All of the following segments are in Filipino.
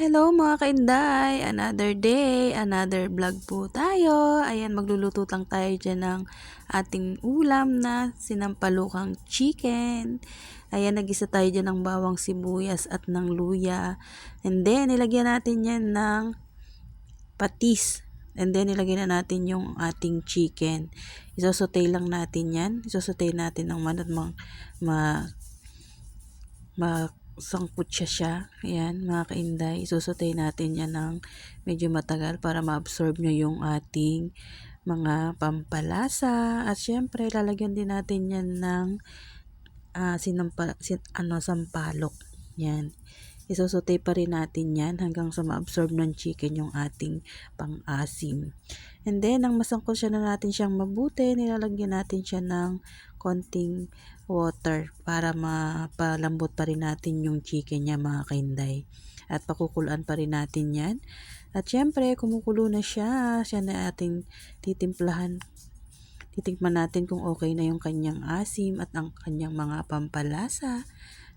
Hello mga kainday! Another day, another vlog po tayo. Ayan, magluluto lang tayo dyan ng ating ulam na sinampalukang chicken. Ayan, nag-isa tayo dyan ng bawang sibuyas at ng luya. And then, nilagyan natin yan ng patis. And then, nilagyan na natin yung ating chicken. Isosotay lang natin yan. Isosotay natin ng sangkot siya. Ayan, mga kainday. Isusutay natin yan ng medyo matagal para ma-absorb nyo yung ating mga pampalasa. At syempre, lalagyan din natin yan ng sampalok. Yan. Isusutay pa rin natin yan hanggang sa ma-absorb ng chicken yung ating pang-asim. And then, nang masangkot siya na natin siyang mabuti, nilalagyan natin siya ng konting water para mapalambot pa rin natin yung chicken niya, mga kainday. At pakukuluan pa rin natin yan. At syempre, kumukulo na siya. Siya na ating titimplahan. Titikman natin kung okay na yung kanyang asim at ang kanyang mga pampalasa.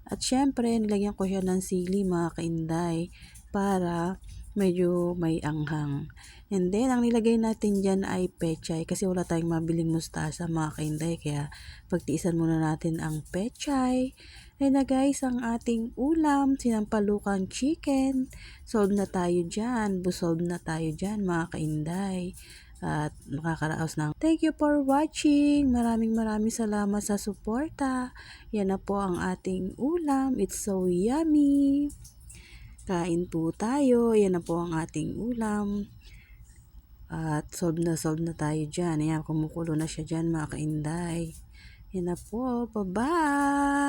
At syempre, nilagyan ko siya ng sili, mga kainday, para medyo may anghang. And then, ang nilagay natin dyan ay pechay kasi wala tayong mabiling mustasa, mga kainday. Kaya, pagtiisan muna natin ang pechay. Ayun na guys, ang ating ulam, sinampalukang chicken. Solve na tayo dyan. Busolve na tayo dyan, mga kainday. At nakakaraos ng thank you for watching. Maraming salamat sa suporta. Yan na po ang ating ulam. It's so yummy. Kain po tayo. Yan na po ang ating ulam. At solve na tayo dyan. Ayan, kumukulo na siya dyan, mga kainday. Yan na po. Bye-bye!